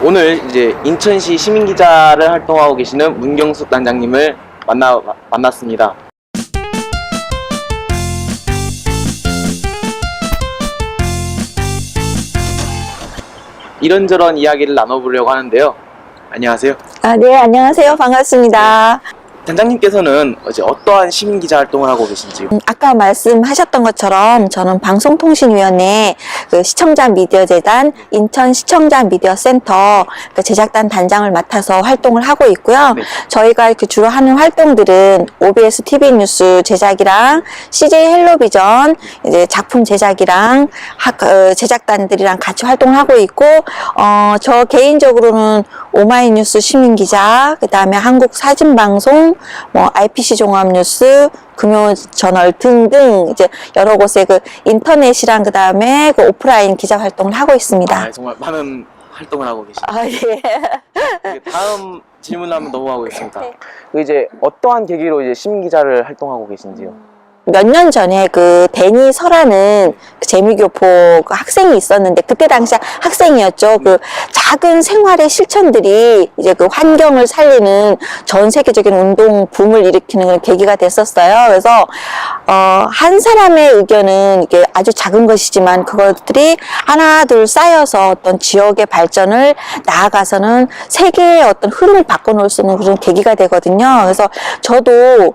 오늘 이제 인천시 시민기자를 활동하고 계시는 문경숙 단장님을 만났습니다. 이런저런 이야기를 나눠보려고 하는데요. 안녕하세요. 네, 안녕하세요. 반갑습니다. 단장님께서는 어제 어떠한 시민기자 활동을 하고 계신지요? 아까 말씀하셨던 것처럼 저는 방송통신위원회 시청자 미디어재단 인천 시청자 미디어센터 제작단 단장을 맡아서 활동을 하고 있고요. 네. 저희가 주로 하는 활동들은 OBS TV 뉴스 제작이랑 CJ 헬로비전 이제 작품 제작이랑 제작단들이랑 같이 활동을 하고 있고, 저 개인적으로는 오마이뉴스 시민기자, 그 다음에 한국사진방송, IPC 종합뉴스, 금요저널 등등 이제 여러 곳에 인터넷이랑 그 다음에 오프라인 기자 활동을 하고 있습니다. 정말 많은 활동을 하고 계십니다. 예. 다음 질문을 한번 넘어가겠습니다. 이제 어떠한 계기로 이제 시민기자를 활동하고 계신지요? 몇 년 전에 데니 설하는 재미교포 학생이 있었는데, 그때 당시 학생이었죠. 작은 생활의 실천들이 이제 환경을 살리는 전 세계적인 운동 붐을 일으키는 그런 계기가 됐었어요. 그래서 한 사람의 의견은 이게 아주 작은 것이지만 그것들이 하나 둘 쌓여서 어떤 지역의 발전을 나아가서는 세계의 어떤 흐름을 바꿔놓을 수 있는 그런 계기가 되거든요. 그래서 저도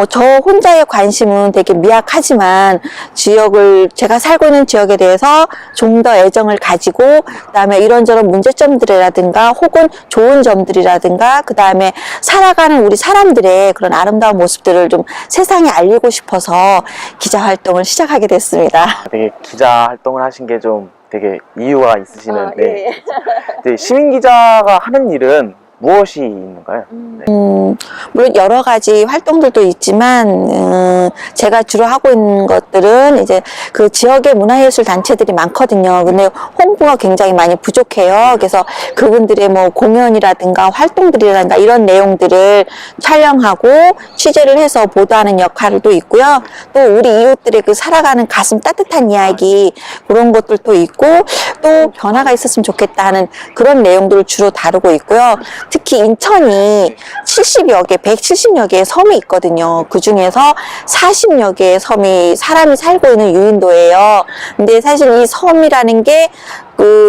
저 혼자의 관심은 되게 미약하지만 제가 살고 있는 지역에 대해서 좀 더 애정을 가지고, 그 다음에 이런저런 문제점들이라든가 혹은 좋은 점들이라든가, 그 다음에 살아가는 우리 사람들의 그런 아름다운 모습들을 좀 세상에 알리고 싶어서 기자 활동을 시작하게 됐습니다. 되게 기자 활동을 하신 게 좀 되게 이유가 있으시는데, 예. 시민기자가 하는 일은 무엇이 있는가요? 물론 여러 가지 활동들도 있지만, 제가 주로 하고 있는 것들은 이제 지역의 문화예술 단체들이 많거든요. 근데 홍보가 굉장히 많이 부족해요. 그래서 그분들의 공연이라든가 활동들이라든가 이런 내용들을 촬영하고 취재를 해서 보도하는 역할도 있고요. 또 우리 이웃들의 살아가는 가슴 따뜻한 이야기, 그런 것들도 있고, 또 변화가 있었으면 좋겠다 하는 그런 내용들을 주로 다루고 있고요. 특히 인천이 170여 개의 섬이 있거든요. 그 중에서 40여 개의 섬이 사람이 살고 있는 유인도예요. 근데 사실 이 섬이라는 게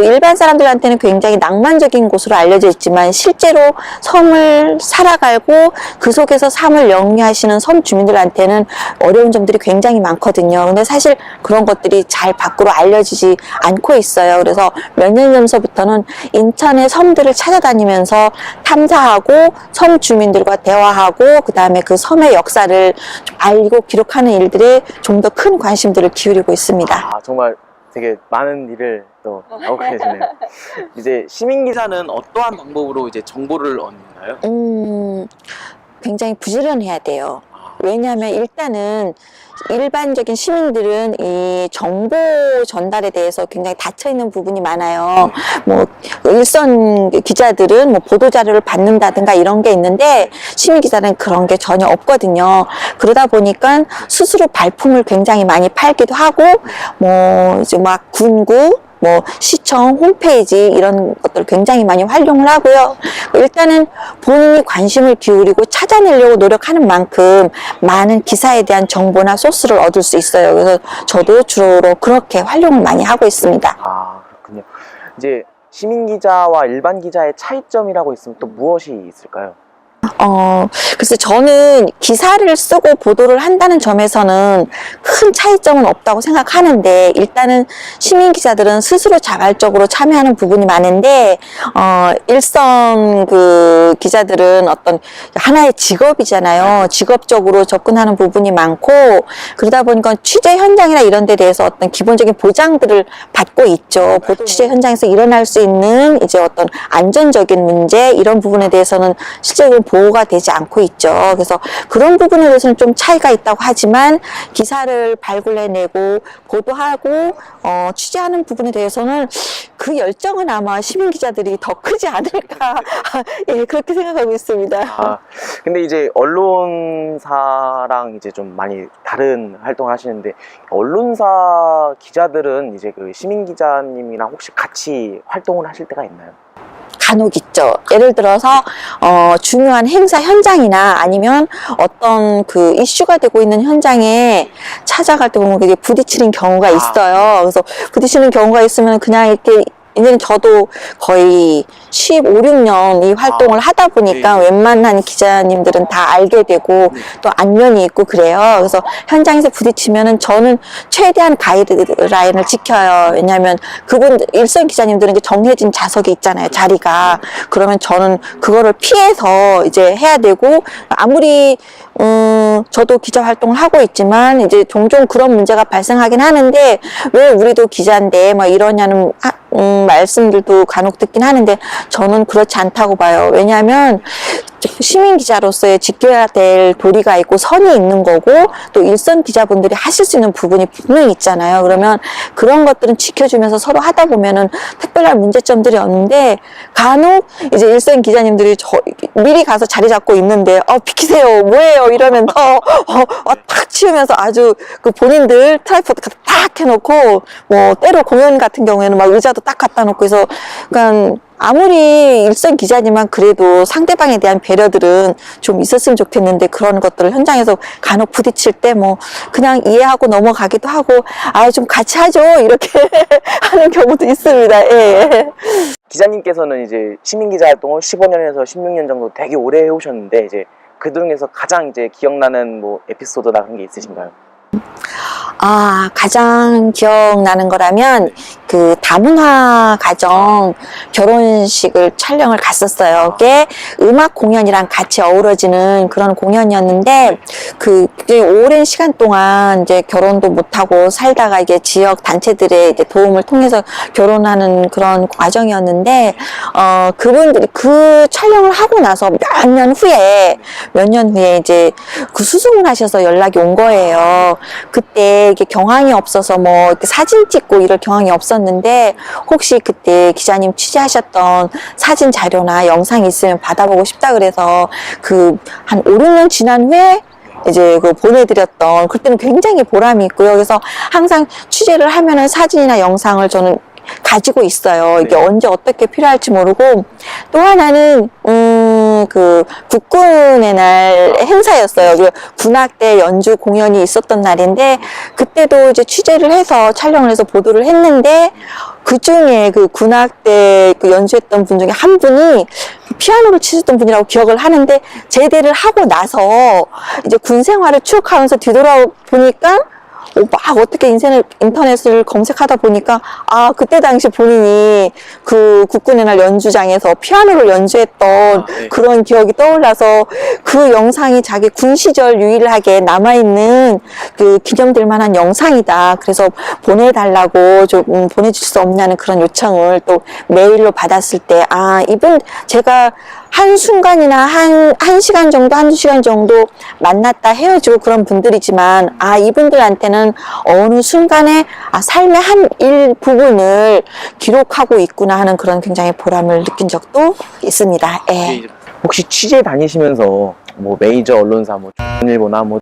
일반 사람들한테는 굉장히 낭만적인 곳으로 알려져 있지만, 실제로 섬을 살아가고 그 속에서 삶을 영위하시는 섬 주민들한테는 어려운 점들이 굉장히 많거든요. 근데 사실 그런 것들이 잘 밖으로 알려지지 않고 있어요. 그래서 몇 년 전서부터는 인천의 섬들을 찾아다니면서 탐사하고 섬 주민들과 대화하고, 그 다음에 그 섬의 역사를 좀 알리고 기록하는 일들에 좀 더 큰 관심들을 기울이고 있습니다. 정말 되게 많은 일을 또 하고 계시네요. 이제 시민기자는 어떠한 방법으로 이제 정보를 얻나요? 굉장히 부지런해야 돼요. 왜냐하면 일단은 일반적인 시민들은 이 정보 전달에 대해서 굉장히 닫혀있는 부분이 많아요. 일선 기자들은 보도자료를 받는다든가 이런 게 있는데, 시민기자는 그런 게 전혀 없거든요. 그러다 보니까 스스로 발품을 굉장히 많이 팔기도 하고, 이제 군구, 시청 홈페이지 이런 것들 굉장히 많이 활용을 하고요. 일단은 본인이 관심을 기울이고 찾아내려고 노력하는 만큼 많은 기사에 대한 정보나 소스를 얻을 수 있어요. 그래서 저도 주로 그렇게 활용을 많이 하고 있습니다. 그렇군요. 이제 시민기자와 일반 기자의 차이점이라고 있으면 또 무엇이 있을까요? 그래서 저는 기사를 쓰고 보도를 한다는 점에서는 큰 차이점은 없다고 생각하는데, 일단은 시민 기자들은 스스로 자발적으로 참여하는 부분이 많은데, 일선 기자들은 어떤 하나의 직업이잖아요. 직업적으로 접근하는 부분이 많고, 그러다 보니까 취재 현장이나 이런 데 대해서 어떤 기본적인 보장들을 받고 있죠. 취재 현장에서 일어날 수 있는 이제 어떤 안전적인 문제, 이런 부분에 대해서는 실제로 보호가 되지 않고 있죠. 그래서 그런 부분에 대해서는 좀 차이가 있다고 하지만, 기사를 발굴해내고 보도하고 취재하는 부분에 대해서는 그 열정은 아마 시민 기자들이 더 크지 않을까 예, 그렇게 생각하고 있습니다. 근데 이제 언론사랑 이제 좀 많이 다른 활동을 하시는데, 언론사 기자들은 이제 시민 기자님이랑 혹시 같이 활동을 하실 때가 있나요? 간혹 있죠. 예를 들어서 중요한 행사 현장이나 아니면 어떤 그 이슈가 되고 있는 현장에 찾아갈 때 보면 그게 부딪히는 경우가 있어요. 그래서 부딪히는 경우가 있으면 그냥 이렇게 이제는 저도 거의 15, 16년 이 활동을 하다 보니까 네. 웬만한 기자님들은 다 알게 되고 또 안면이 있고 그래요. 그래서 현장에서 부딪히면은 저는 최대한 가이드라인을 지켜요. 왜냐하면 일선 기자님들은 이제 정해진 좌석이 있잖아요. 자리가. 그러면 저는 그거를 피해서 이제 해야 되고 아무리 저도 기자 활동을 하고 있지만 이제 종종 그런 문제가 발생하긴 하는데 왜 우리도 기자인데 뭐 이러냐는 말씀들도 간혹 듣긴 하는데 저는 그렇지 않다고 봐요. 왜냐하면 시민 기자로서의 지켜야 될 도리가 있고 선이 있는 거고 또 일선 기자분들이 하실 수 있는 부분이 분명히 있잖아요. 그러면 그런 것들은 지켜주면서 서로 하다 보면은 특별한 문제점들이 없는데 간혹 이제 일선 기자님들이 미리 가서 자리 잡고 있는데 비키세요 뭐예요 이러면서 탁 치우면서 아주 그 본인들 트라이포드 딱 해놓고 뭐 때로 공연 같은 경우에는 막 의자도 딱 갖다 놓고 해서 그러니까 아무리 일선 기자지만 그래도 상대방에 대한 배려들은 좀 있었으면 좋겠는데 그런 것들을 현장에서 간혹 부딪힐 때 뭐 그냥 이해하고 넘어가기도 하고 좀 같이 하죠 이렇게 하는 경우도 있습니다. 예. 기자님께서는 이제 시민기자 활동을 15년에서 16년 정도 되게 오래 해오셨는데 이제 그 중에서 가장 이제 기억나는 뭐 에피소드나 그런 게 있으신가요? 가장 기억나는 거라면 그 다문화 가정 결혼식을 촬영을 갔었어요. 그게 음악 공연이랑 같이 어우러지는 그런 공연이었는데 그 오랜 시간 동안 이제 결혼도 못하고 살다가 이게 지역 단체들의 이제 도움을 통해서 결혼하는 그런 과정이었는데 그분들이 그 촬영을 하고 나서 몇 년 후에 이제 그 수승을 하셔서 연락이 온 거예요. 그때 이게 경황이 없어서 뭐 이렇게 사진 찍고 이럴 경황이 없었는데 혹시 그때 기자님 취재하셨던 사진 자료나 영상이 있으면 받아보고 싶다 그래서 그 한 5, 6년 지난 후에 이제 그 보내드렸던 그때는 굉장히 보람이 있고요. 그래서 항상 취재를 하면은 사진이나 영상을 저는 가지고 있어요. 이게 언제 어떻게 필요할지 모르고 또 하나는 그 국군의 날 행사였어요. 그 군악대 연주 공연이 있었던 날인데 그때도 이제 취재를 해서 촬영을 해서 보도를 했는데 그 중에 그 군악대 그 연주했던 분 중에 한 분이 피아노를 치셨던 분이라고 기억을 하는데 제대를 하고 나서 이제 군 생활을 추억하면서 뒤돌아보니까 막 어떻게 인터넷을 검색하다 보니까 그때 당시 본인이 그 국군의 날 연주장에서 피아노를 연주했던 네. 그런 기억이 떠올라서 그 영상이 자기 군 시절 유일하게 남아있는 그 기념될 만한 영상이다. 그래서 보내달라고 좀 보내줄 수 없냐는 그런 요청을 또 메일로 받았을 때 이분 제가 한순간이나 한 시간 정도, 한두 시간 정도 만났다 헤어지고 그런 분들이지만, 이분들한테는 어느 순간에, 삶의 한 일부분을 기록하고 있구나 하는 그런 굉장히 보람을 느낀 적도 있습니다. 예. 혹시 취재 다니시면서 뭐 메이저 언론사, 뭐 조선일보나 뭐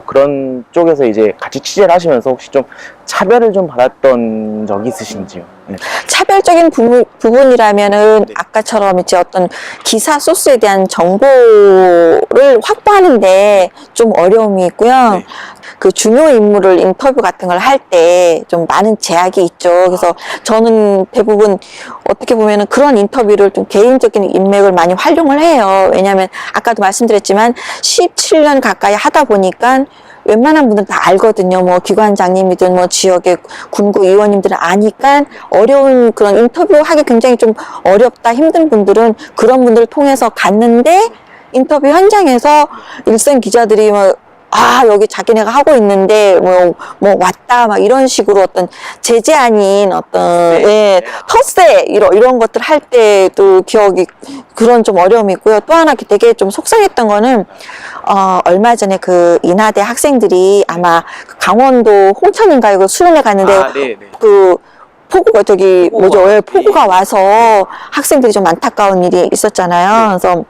그런 쪽에서 이제 같이 취재를 하시면서 혹시 좀 차별을 좀 받았던 적이 있으신지요? 네. 차별적인 부분이라면은 아까처럼 이제 어떤 기사 소스에 대한 정보를 확보하는데 좀 어려움이 있고요. 네. 그 중요 인물을 인터뷰 같은 걸 할 때 좀 많은 제약이 있죠. 그래서 저는 대부분 어떻게 보면은 그런 인터뷰를 좀 개인적인 인맥을 많이 활용을 해요. 왜냐하면 아까도 말씀드렸지만 17년 가까이 하다 보니까 웬만한 분들은 다 알거든요. 뭐 기관장님이든 뭐 지역의 군구 의원님들은 아니까 어려운 그런 인터뷰 하기 굉장히 좀 어렵다 힘든 분들은 그런 분들을 통해서 갔는데 인터뷰 현장에서 일선 기자들이 여기 자기네가 하고 있는데, 왔다, 막 이런 식으로 어떤 제재 아닌 어떤, 텃세, 이런 것들 할 때도 기억이, 그런 좀 어려움이 있고요. 또 하나 되게 좀 속상했던 거는, 얼마 전에 그 인하대 학생들이 아마 강원도 홍천인가요? 그 수련회 갔는데, 그, 폭우가 폭우가 와서 학생들이 좀 안타까운 일이 있었잖아요. 그래서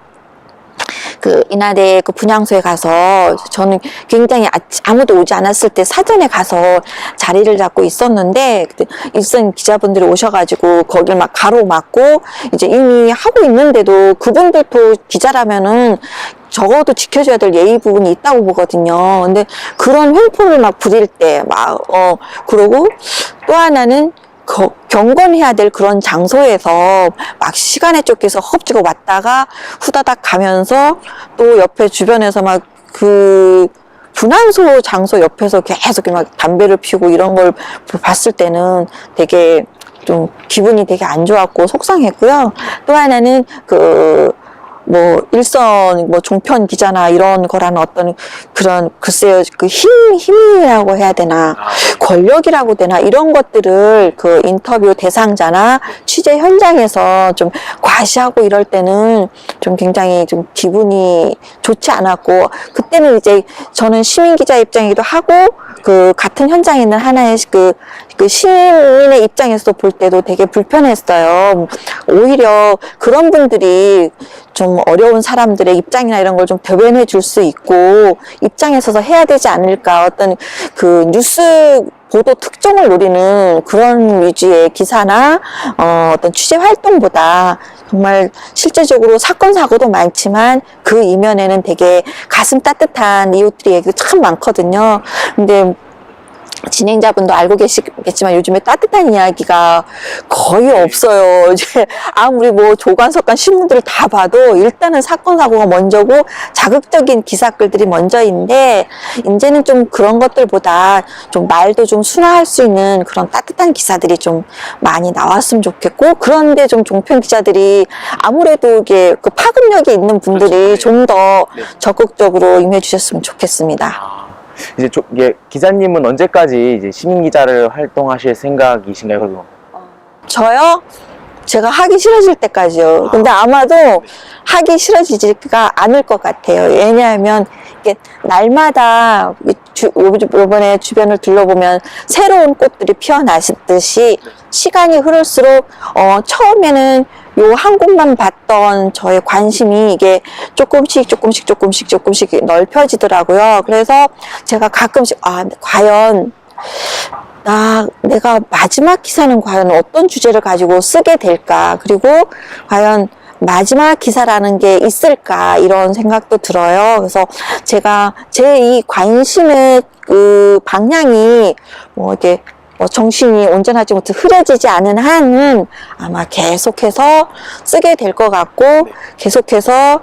그 인하대 그 분향소에 가서 저는 굉장히 아무도 오지 않았을 때 사전에 가서 자리를 잡고 있었는데 그때 일선 기자분들이 오셔가지고 거길 막 가로막고 이제 이미 하고 있는데도 그분들도 기자라면은 적어도 지켜줘야 될 예의 부분이 있다고 보거든요. 근데 그런 횡포를 막 부릴 때 그러고 또 하나는 경건해야 될 그런 장소에서 막 시간에 쫓겨서 허겁지겁 왔다가 후다닥 가면서 또 옆에 주변에서 막 그 분향소 장소 옆에서 계속 막 담배를 피우고 이런 걸 봤을 때는 되게 좀 기분이 되게 안 좋았고 속상했고요. 또 하나는 일선, 종편 기자나 이런 거라는 어떤 그런, 글쎄요, 힘이라고 해야 되나, 권력이라고 되나, 이런 것들을 그 인터뷰 대상자나 취재 현장에서 좀 과시하고 이럴 때는 좀 굉장히 좀 기분이 좋지 않았고, 그때는 이제 저는 시민 기자 입장이기도 하고, 그 같은 현장에 있는 하나의 그 시민의 입장에서 볼 때도 되게 불편했어요. 오히려 그런 분들이 좀 어려운 사람들의 입장이나 이런 걸 좀 대변해 줄 수 있고 입장에 서서 해야 되지 않을까, 어떤 그 뉴스 보도 특종을 노리는 그런 위주의 기사나 어떤 취재 활동보다 정말 실제적으로 사건 사고도 많지만 그 이면에는 되게 가슴 따뜻한 이웃들의 얘기가 참 많거든요. 근데 진행자분도 알고 계시겠지만 요즘에 따뜻한 이야기가 거의 없어요. 이제 아무리 조간석간 신문들을 다 봐도 일단은 사건 사고가 먼저고 자극적인 기사글들이 먼저인데, 이제는 좀 그런 것들보다 좀 말도 좀 순화할 수 있는 그런 따뜻한 기사들이 좀 많이 나왔으면 좋겠고, 그런데 좀 종편 기자들이 아무래도 이게 그 파급력이 있는 분들이 좀 더 적극적으로 임해 주셨으면 좋겠습니다. 이제 기자님은 언제까지 이제 시민 기자를 활동하실 생각이신가요? 그리고 저요? 제가 하기 싫어질 때까지요. 근데 아마도 하기 싫어지지가 않을 것 같아요. 왜냐하면 이게 날마다 요번에 주변을 둘러보면 새로운 꽃들이 피어나듯이 시간이 흐를수록 처음에는 요 한 곳만 봤던 저의 관심이 이게 조금씩 넓혀지더라고요. 그래서 제가 가끔씩 과연 내가 마지막 기사는 과연 어떤 주제를 가지고 쓰게 될까, 그리고 과연 마지막 기사라는 게 있을까, 이런 생각도 들어요. 그래서 제가 제 이 관심의 그 방향이 이게 정신이 온전하지 못해 흐려지지 않은 한은 아마 계속해서 쓰게 될 것 같고, 계속해서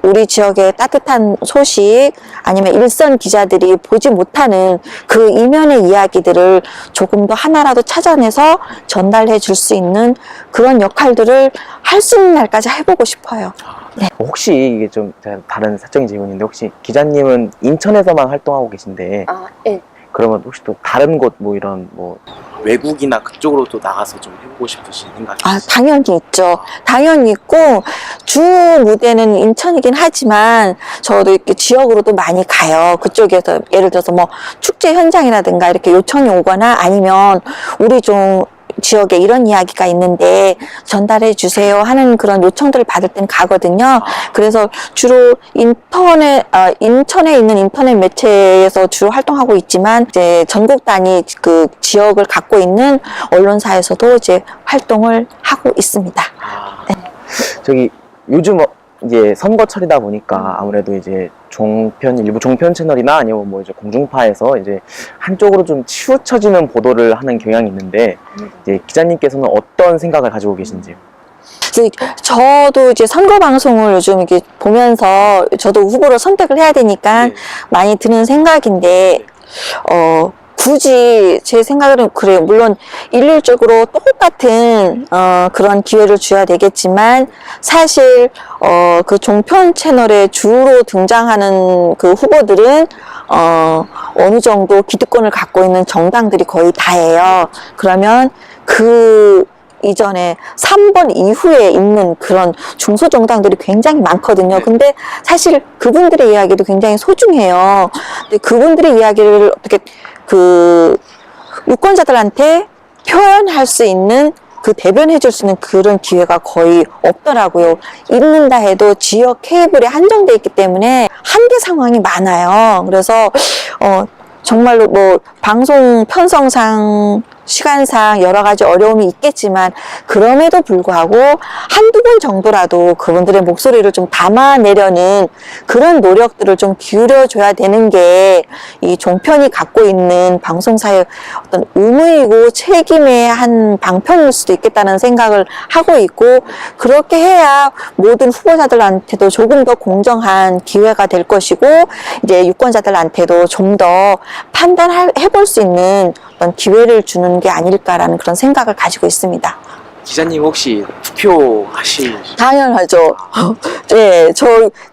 우리 지역의 따뜻한 소식, 아니면 일선 기자들이 보지 못하는 그 이면의 이야기들을 조금 더 하나라도 찾아내서 전달해 줄 수 있는 그런 역할들을 할 수 있는 날까지 해보고 싶어요. 네. 혹시 이게 좀 다른 사적인 질문인데, 혹시 기자님은 인천에서만 활동하고 계신데 네. 그러면 혹시 또 다른 곳 이런 외국이나 그쪽으로 또 나가서 좀 해보고 싶으신 생각이 있으세요? 당연히 있죠. 당연히 있고, 주 무대는 인천이긴 하지만 저도 이렇게 지역으로도 많이 가요. 그쪽에서 예를 들어서 축제 현장이라든가 이렇게 요청이 오거나, 아니면 우리 좀 지역에 이런 이야기가 있는데 전달해 주세요 하는 그런 요청들을 받을 때는 가거든요. 그래서 주로 인천에 있는 인터넷 매체에서 주로 활동하고 있지만, 이제 전국 단위 그 지역을 갖고 있는 언론사에서도 이제 활동을 하고 있습니다. 네. 요즘 이제 선거철이다 보니까 아무래도 이제 일부 종편 채널이나 아니면 이제 공중파에서 이제 한쪽으로 좀 치우쳐지는 보도를 하는 경향이 있는데, 이제 기자님께서는 어떤 생각을 가지고 계신지요? 저도 이제 선거 방송을 요즘 이렇게 보면서 저도 후보를 선택을 해야 되니까 많이 드는 생각인데, 굳이 제 생각으로는 그래요. 물론 일률적으로 똑같은 그런 기회를 줘야 되겠지만, 사실 그 종편 채널에 주로 등장하는 그 후보들은 어느 정도 기득권을 갖고 있는 정당들이 거의 다예요. 그러면 그 이전에 3번 이후에 있는 그런 중소정당들이 굉장히 많거든요. 근데 사실 그분들의 이야기도 굉장히 소중해요. 근데 그분들의 이야기를 어떻게 그 유권자들한테 표현할 수 있는 그 대변해 줄 수 있는 그런 기회가 거의 없더라고요. 있는다 해도 지역 케이블에 한정돼 있기 때문에 한계 상황이 많아요. 그래서 정말로 뭐 방송 편성상 시간상 여러 가지 어려움이 있겠지만 그럼에도 불구하고 한두 번 정도라도 그분들의 목소리를 좀 담아내려는 그런 노력들을 좀 기울여줘야 되는 게 이 종편이 갖고 있는 방송사의 어떤 의무이고 책임의 한 방편일 수도 있겠다는 생각을 하고 있고, 그렇게 해야 모든 후보자들한테도 조금 더 공정한 기회가 될 것이고 이제 유권자들한테도 좀 더 판단해볼 수 있는 어떤 기회를 주는 게 아닐까라는 그런 생각을 가지고 있습니다. 기자님 혹시 투표하실? 당연하죠. 네,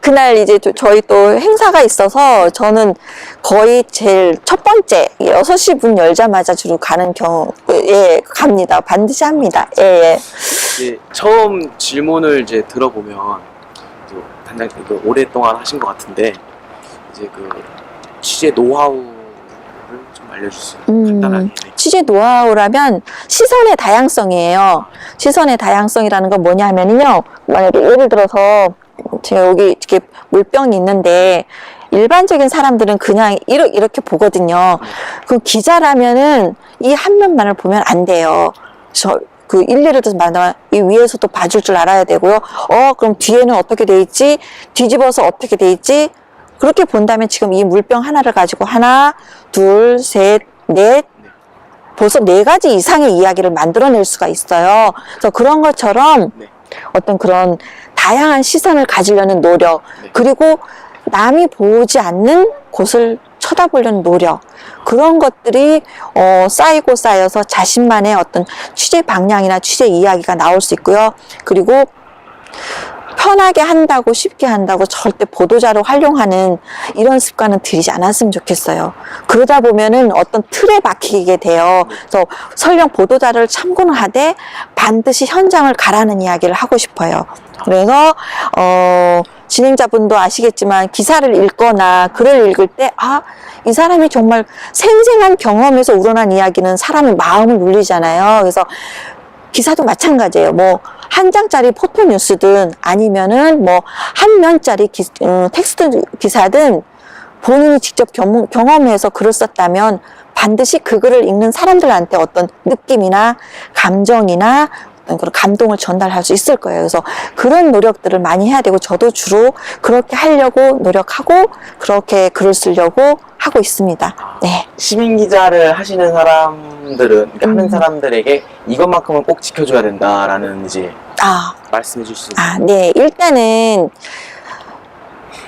그날 이제 저희 또 행사가 있어서 저는 거의 제일 첫 번째 6시 문 열자마자 주로 가는 경우에 갑니다. 반드시 합니다. 예. 이제 처음 질문을 이제 들어보면 이제 단장님 오랫동안 하신 것 같은데 이제 그 취재 노하우를 좀 알려주세요. 간단하게. 취재 노하우라면 시선의 다양성이에요. 시선의 다양성이라는 건 뭐냐면요. 만약에 예를 들어서 제가 여기 이렇게 물병이 있는데 일반적인 사람들은 그냥 이렇게 보거든요. 그 기자라면은 이 한 면만을 보면 안 돼요. 그 일일이 말하면 이 위에서도 봐줄 줄 알아야 되고요. 그럼 뒤에는 어떻게 돼 있지? 뒤집어서 어떻게 돼 있지? 그렇게 본다면 지금 이 물병 하나를 가지고 하나, 둘, 셋, 넷, 벌써 4가지 이상의 이야기를 만들어낼 수가 있어요. 그래서 그런 것처럼 어떤 그런 다양한 시선을 가지려는 노력, 그리고 남이 보지 않는 곳을 쳐다보려는 노력, 그런 것들이 쌓이고 쌓여서 자신만의 어떤 취재 방향이나 취재 이야기가 나올 수 있고요. 그리고 편하게 한다고 쉽게 한다고 절대 보도자료 활용하는 이런 습관은 들이지 않았으면 좋겠어요. 그러다 보면은 어떤 틀에 박히게 돼요. 그래서 설령 보도자료를 참고는 하되 반드시 현장을 가라는 이야기를 하고 싶어요. 그래서 진행자분도 아시겠지만 기사를 읽거나 글을 읽을 때 이 사람이 정말 생생한 경험에서 우러난 이야기는 사람의 마음을 울리잖아요. 그래서 기사도 마찬가지예요. 뭐 한 장짜리 포토뉴스든 아니면은 뭐 한 면짜리 텍스트 기사든 본인이 직접 경험해서 글을 썼다면 반드시 그 글을 읽는 사람들한테 어떤 느낌이나 감정이나 어떤 그런 감동을 전달할 수 있을 거예요. 그래서 그런 노력들을 많이 해야 되고 저도 주로 그렇게 하려고 노력하고 그렇게 글을 쓰려고 하고 있습니다. 네. 시민 기자를 하시는 사람들은 하는 사람들에게 이것만큼은 꼭 지켜줘야 된다라는 이제 말씀해 주실 수 있나요? 네. 일단은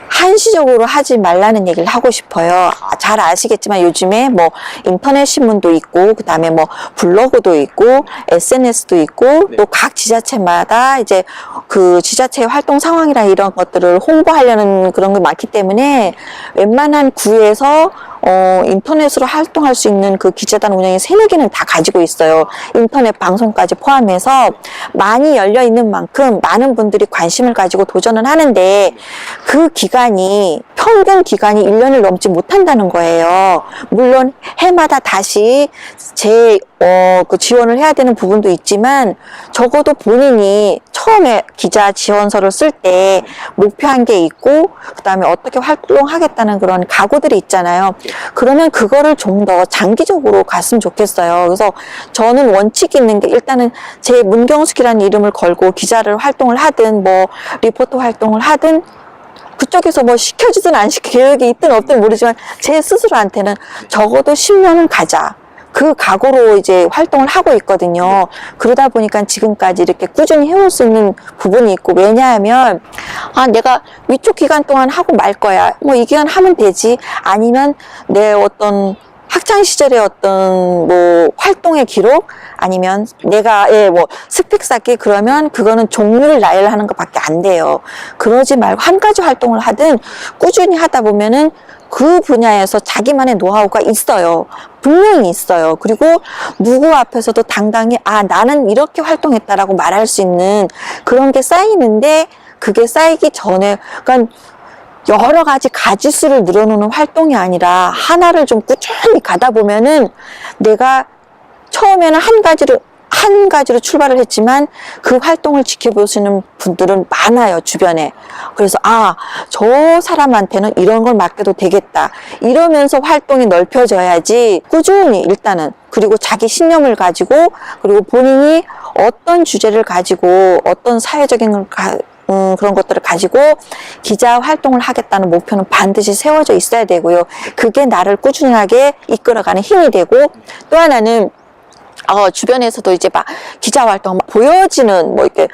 한시적으로 하지 말라는 얘기를 하고 싶어요. 잘 아시겠지만 요즘에 뭐 인터넷 신문도 있고 그다음에 뭐 블로그도 있고 SNS도 있고 또 각 지자체마다 이제 그 지자체의 활동 상황이나 이런 것들을 홍보하려는 그런 게 많기 때문에 웬만한 구에서 인터넷으로 활동할 수 있는 그 기자단 운영의 새내기는 다 가지고 있어요. 인터넷 방송까지 포함해서 많이 열려 있는 만큼 많은 분들이 관심을 가지고 도전을 하는데 그 기간이 평균 기간이 1년을 넘지 못한다는 거예요. 물론 해마다 다시 그 지원을 해야 되는 부분도 있지만 적어도 본인이 처음에 기자 지원서를 쓸 때 목표한 게 있고 그다음에 어떻게 활동하겠다는 그런 각오들이 있잖아요. 그러면 그거를 좀 더 장기적으로 갔으면 좋겠어요. 그래서 저는 원칙이 있는 게 일단은 제 문경숙이라는 이름을 걸고 기자를 활동을 하든 뭐 리포터 활동을 하든 그쪽에서 뭐 시켜주든 안 시켜 계획이 있든 없든 모르지만 제 스스로한테는 적어도 10년은 가자. 그 각오로 이제 활동을 하고 있거든요. 그러다 보니까 지금까지 이렇게 꾸준히 해올 수 있는 부분이 있고, 왜냐하면 내가 위촉 기간 동안 하고 말 거야. 뭐 이 기간 하면 되지. 아니면 내 어떤 학창 시절의 어떤 뭐 활동의 기록 아니면 내가 뭐 스펙 쌓기 그러면 그거는 종류를 나열하는 것밖에 안 돼요. 그러지 말고 한 가지 활동을 하든 꾸준히 하다 보면은 그 분야에서 자기만의 노하우가 있어요. 분명히 있어요. 그리고 누구 앞에서도 당당히 나는 이렇게 활동했다라고 말할 수 있는 그런 게 쌓이는데 그게 쌓이기 전에 그러니까 여러 가지 가지수를 늘어놓는 활동이 아니라 하나를 좀 꾸준히 가다 보면은 내가 처음에는 한 가지를 한 가지로 출발을 했지만 그 활동을 지켜보시는 분들은 많아요, 주변에. 그래서 저 사람한테는 이런 걸 맡겨도 되겠다. 이러면서 활동이 넓혀져야지 꾸준히 일단은, 그리고 자기 신념을 가지고, 그리고 본인이 어떤 주제를 가지고 어떤 사회적인 그런 것들을 가지고 기자 활동을 하겠다는 목표는 반드시 세워져 있어야 되고요. 그게 나를 꾸준하게 이끌어가는 힘이 되고, 또 하나는 주변에서도 이제 막 기자 활동 막 보여지는 뭐 이렇게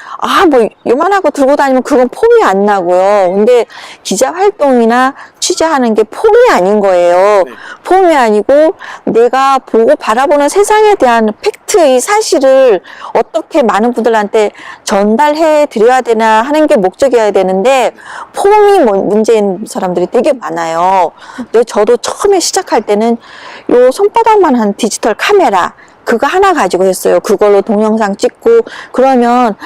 뭐 요만하고 들고 다니면 그건 폼이 안 나고요. 근데 기자 활동이나 취재하는 게 폼이 아닌 거예요. 네. 폼이 아니고 내가 보고 바라보는 세상에 대한 팩트, 이 사실을 어떻게 많은 분들한테 전달해 드려야 되나 하는 게 목적이어야 되는데, 폼이 문제인 사람들이 되게 많아요. 근데 저도 처음에 시작할 때는 요 손바닥만한 디지털 카메라 그거 하나 가지고 했어요. 그걸로 동영상 찍고 그러면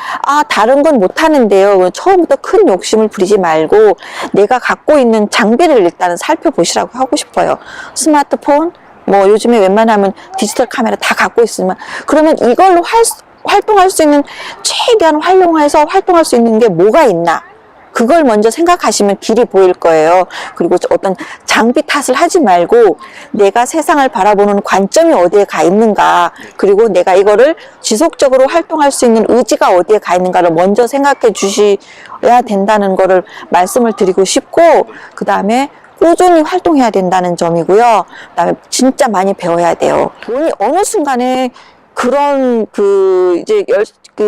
다른 건 못하는데요. 처음부터 큰 욕심을 부리지 말고 내가 갖고 있는 장비를 일단은 살펴보시라고 하고 싶어요. 스마트폰, 뭐 요즘에 웬만하면 디지털 카메라 다 갖고 있으면, 그러면 이걸로 활동할 수 있는, 최대한 활용해서 활동할 수 있는 게 뭐가 있나, 그걸 먼저 생각하시면 길이 보일 거예요. 그리고 어떤 장비 탓을 하지 말고 내가 세상을 바라보는 관점이 어디에 가 있는가, 그리고 내가 이거를 지속적으로 활동할 수 있는 의지가 어디에 가 있는가를 먼저 생각해 주셔야 된다는 거를 말씀을 드리고 싶고, 그 다음에 꾸준히 활동해야 된다는 점이고요. 그 다음에 진짜 많이 배워야 돼요. 어느 순간에 그런 이제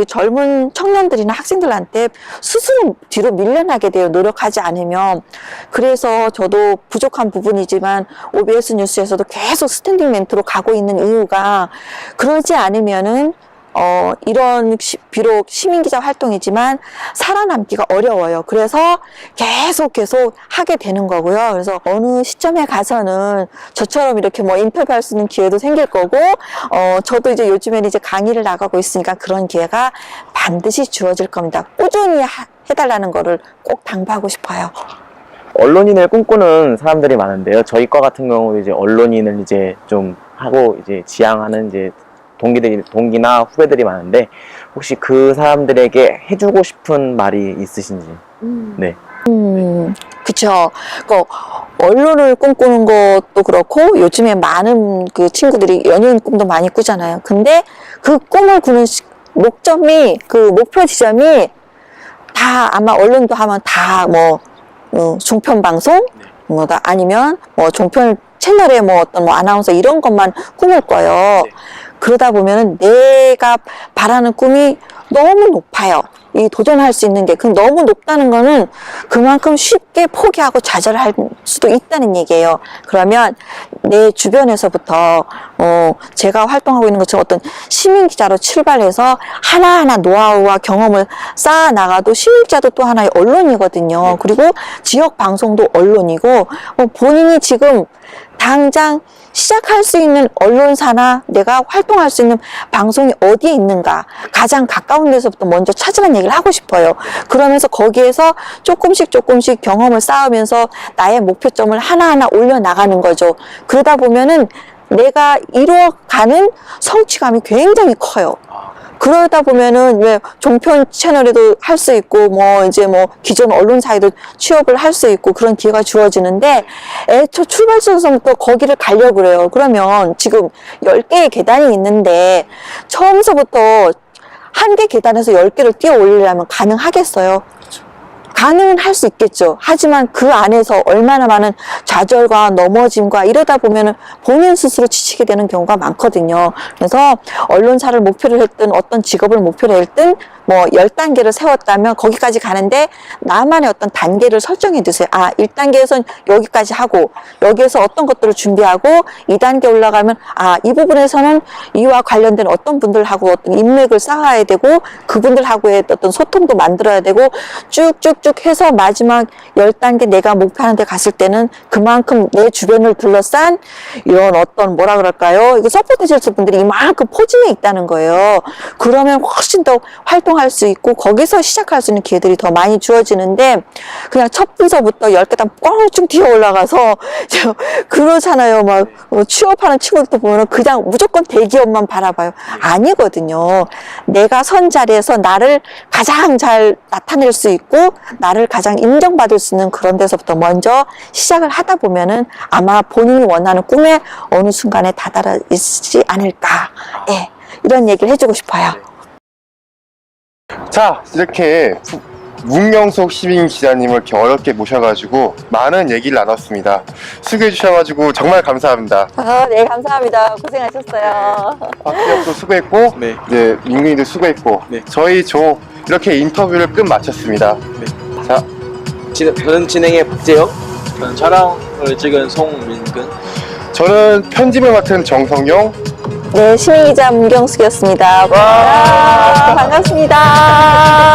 젊은 청년들이나 학생들한테 스스로 뒤로 밀려나게 돼요. 노력하지 않으면. 그래서 저도 부족한 부분이지만 OBS 뉴스에서도 계속 스탠딩 멘트로 가고 있는 이유가, 그러지 않으면은 이런 비록 시민기자 활동이지만 살아남기가 어려워요. 그래서 계속 하게 되는 거고요. 그래서 어느 시점에 가서는 저처럼 이렇게 뭐 인터뷰할 수 있는 기회도 생길 거고, 저도 이제 요즘에는 이제 강의를 나가고 있으니까 그런 기회가 반드시 주어질 겁니다. 꾸준히 해달라는 거를 꼭 당부하고 싶어요. 언론인을 꿈꾸는 사람들이 많은데요. 저희 과 같은 경우도 이제 언론인을 이제 좀 하고 이제 지향하는 이제 동기나 후배들이 많은데, 혹시 그 사람들에게 해주고 싶은 말이 있으신지? 네. 그쵸. 언론을 꿈꾸는 것도 그렇고, 요즘에 많은 그 친구들이 연예인 꿈도 많이 꾸잖아요. 근데 그 꿈을 꾸는 목점이, 그 목표 지점이 다 아마 언론도 하면 다 종편 방송, 아니면 종편 채널에 어떤 아나운서 이런 것만 꿈을 꿔요. 그러다 보면은 내가 바라는 꿈이 너무 높아요. 이 도전할 수 있는 게 너무 높다는 거는 그만큼 쉽게 포기하고 좌절할 수도 있다는 얘기예요. 그러면 내 주변에서부터 제가 활동하고 있는 것처럼 어떤 시민 기자로 출발해서 하나하나 노하우와 경험을 쌓아 나가도, 시민 기자도 또 하나의 언론이거든요. 그리고 지역 방송도 언론이고, 본인이 지금 당장 시작할 수 있는 언론사나 내가 활동할 수 있는 방송이 어디에 있는가, 가장 가까운 데서부터 먼저 찾으라는 얘기를 하고 싶어요. 그러면서 거기에서 조금씩 경험을 쌓으면서 나의 목표점을 하나하나 올려나가는 거죠. 그러다 보면은 내가 이루어가는 성취감이 굉장히 커요. 그러다 보면은 왜 종편 채널에도 할 수 있고, 기존 언론사에도 취업을 할 수 있고, 그런 기회가 주어지는데, 애초 출발선부터 거기를 가려고 그래요. 그러면 지금 10개의 계단이 있는데, 처음서부터 한 개 계단에서 10개를 뛰어 올리려면 가능하겠어요? 가능은 할 수 있겠죠. 하지만 그 안에서 얼마나 많은 좌절과 넘어짐과 이러다 보면은 본인 스스로 지치게 되는 경우가 많거든요. 그래서 언론사를 목표로 했든 어떤 직업을 목표로 했든 10단계를 세웠다면 거기까지 가는데 나만의 어떤 단계를 설정해 두세요. 1단계에선 여기까지 하고, 여기에서 어떤 것들을 준비하고, 2단계 올라가면 이 부분에서는 이와 관련된 어떤 분들하고 어떤 인맥을 쌓아야 되고, 그분들하고의 어떤 소통도 만들어야 되고, 쭉쭉쭉 해서 마지막 10단계 내가 목표하는 데 갔을 때는 그만큼 내 주변을 둘러싼 이런 어떤 이거 서포트 셀스 분들이 이만큼 포진해 있다는 거예요. 그러면 훨씬 더 활동 활동할 수 있고 거기서 시작할 수 있는 기회들이 더 많이 주어지는데 그냥 첫 부서부터 10계단 뻥쭉 뛰어 올라가서 그러잖아요. 막 취업하는 친구들도 보면 그냥 무조건 대기업만 바라봐요. 아니거든요. 내가 선 자리에서 나를 가장 잘 나타낼 수 있고 나를 가장 인정받을 수 있는 그런 데서부터 먼저 시작을 하다 보면은 아마 본인이 원하는 꿈에 어느 순간에 다다르지 않을까. 예, 이런 얘기를 해주고 싶어요. 자, 이렇게 문경석 시민 기자님을 이렇게 어렵게 모셔가지고 많은 얘기를 나눴습니다. 수고해 주셔가지고 정말 감사합니다. 네, 감사합니다. 고생하셨어요. 박기혁도 수고했고, 네. 이제 민근이도 수고했고, 네. 저희 조 이렇게 인터뷰를 끝 마쳤습니다. 자, 저는 진행의 박재혁. 저는 촬영을 찍은 송민근. 저는 편집을 맡은 정성용. 네, 시민기자 문경숙이었습니다. 와, 반갑습니다.